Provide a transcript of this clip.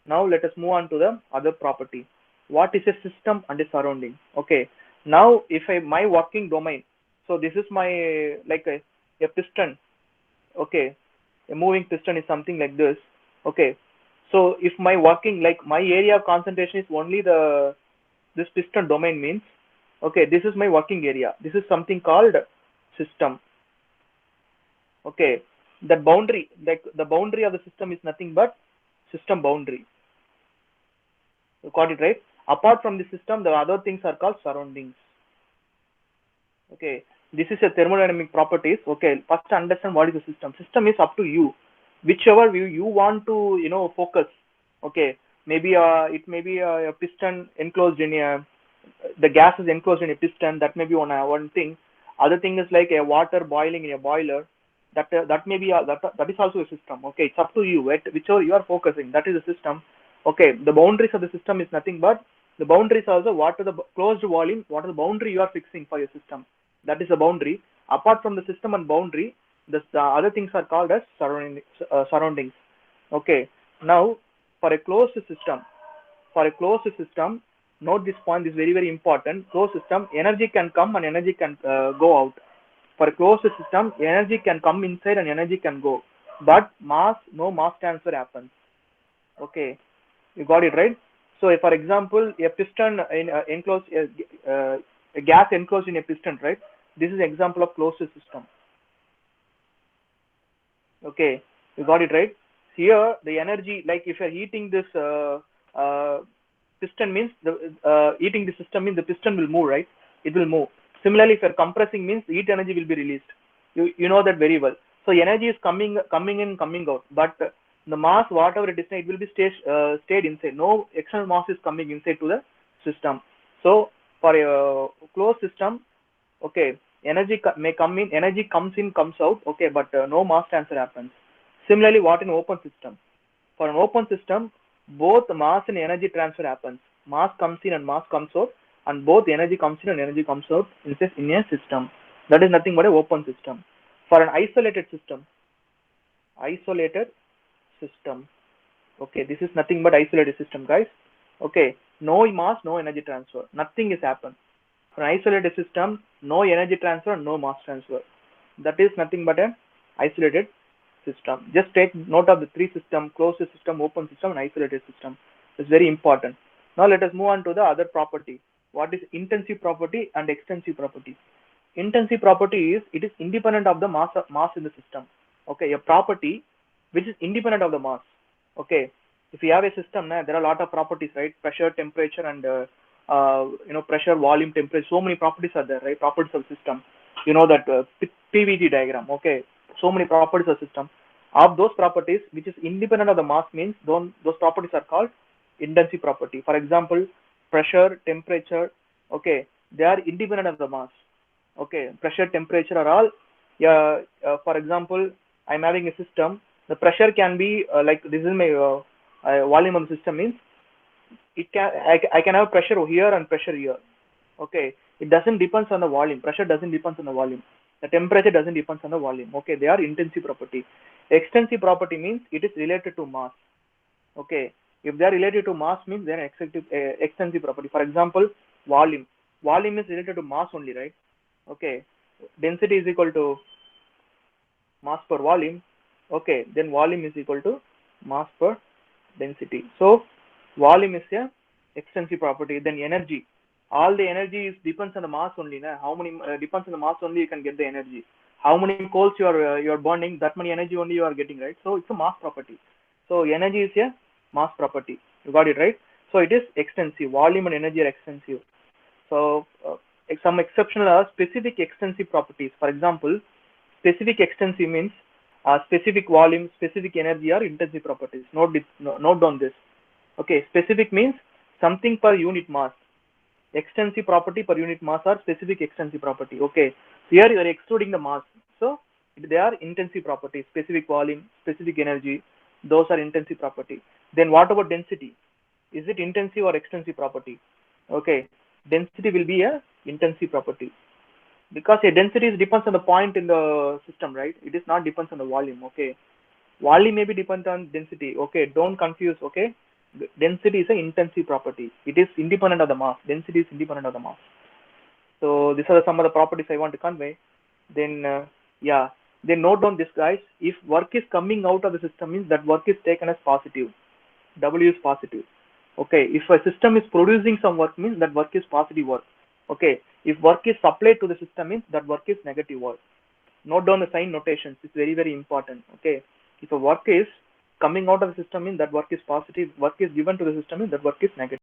Now let us move on to the other property. What is a system and a surrounding? Okay. Now if my working domain, so this is my like a piston. Okay, a moving piston is something like this. Okay, so if my working, like my area of concentration is only this piston domain means, okay, this is my working area. This is something called system. Okay, that boundary, like the boundary of the system is nothing but system boundary. You got it right? Apart from the system, the other things are called surroundings. Okay, this is a thermodynamic properties. Okay, first understand what is the system. System is up to you, whichever view you want to focus. Okay, maybe it may be a piston enclosed in a, the gas is enclosed in a piston. That may be one thing. Other thing is like a water boiling in a boiler. That may be that is also a system. Okay, it's up to you. Whichever you are focusing, that is a system. Okay, the boundaries of the system is nothing but the boundaries also what are the closed volume, what are the boundary you are fixing for your system. That is a boundary. Apart from the system and boundary, the other things are called as surroundings. Okay. Now, for a closed system, note this point is very very important. Closed system, energy can come and energy can go out. For a closed system, energy can come inside and energy can go, but no mass transfer happens. Okay, you got it right. So, if, for example, a piston in enclosed a gas enclosed in a piston, right? This is example of closed system. Okay, you got it right. Here, the energy, like if you're heating this piston means the heating the system means the piston will move, right? It will move. Similarly, if you're compressing means heat energy will be released. You know that very well. So energy is coming in, coming out, but the mass, whatever it is, it will be stayed inside. No external mass is coming inside to the system. So for a closed system, okay, energy may come in, energy comes in, comes out, okay, but no mass transfer happens. Similarly, what in open system? For an open system, both mass and energy transfer happens. Mass comes in and mass comes out, and both energy comes in and energy comes out in a system. That is nothing but an open system. For an isolated system, okay, this is nothing but isolated system, guys. Okay, no mass, no energy transfer, nothing is happened. For an isolated system, no energy transfer, no mass transfer. That is nothing but an isolated system. Just take note of the three system: closed system, open system, and isolated system. It's very important. Now let us move on to the other property. What is intensive property and extensive property? Intensive property is it is independent of the mass in the system. Okay, a property which is independent of the mass. Okay, if you have a system, there are a lot of properties, right? Pressure, temperature, and pressure, volume, temperature. So many properties are there, right? Properties of system. You know that PVT diagram. Okay, so many properties of system. Of those properties which is independent of the mass means those properties are called intensive property. For example, pressure, temperature. Okay, they are independent of the mass. Okay, pressure, temperature are all. For example, I'm having a system. The pressure can be like this is my volume of the system means it can I can have pressure here and pressure here. Okay, it doesn't depends on the volume. Pressure doesn't depends on the volume. The temperature doesn't depends on the volume. Okay, they are intensive property. Extensive property means it is related to mass. Okay, if they are related to mass means they are extensive property. For example, volume. Volume is related to mass only, right? Okay, density is equal to mass per volume. Okay, then volume is equal to mass per density. So volume is a extensive property. Then energy, all the energy is depends on the mass only. How many depends on the mass only you can get the energy. How many coals you are burning, that many energy only you are getting, right? So it's a mass property. So energy is a mass property. You got it right. So it is extensive. Volume and energy are extensive. So some exceptional are specific extensive properties. For example, specific extensive means specific volume, specific energy are intensive properties. Note down this. Okay, specific means something per unit mass. Extensive property per unit mass are specific extensive property. Okay, here you are excluding the mass. So they are intensive properties. Specific volume, specific energy, those are intensive property. Then what about density? Is it intensive or extensive property? Okay, density will be a intensive property because a density depends on the point in the system, right? It is not depends on the volume. Okay, volume may be dependent on density. Okay, don't confuse. Okay, Density is an intensive property. It is independent of the mass. Density is independent of the mass. So these are some of the properties I want to convey. Then yeah, then note down this, guys. If work is coming out of the system, means that work is taken as positive. W is positive. Okay, if a system is producing some work, means that work is positive work. Okay, if work is supplied to the system, means that work is negative work. Note down the sign notations. It's very, very important. Okay, if a work is coming out of the system, means that work is positive. Work is given to the system, means that work is negative.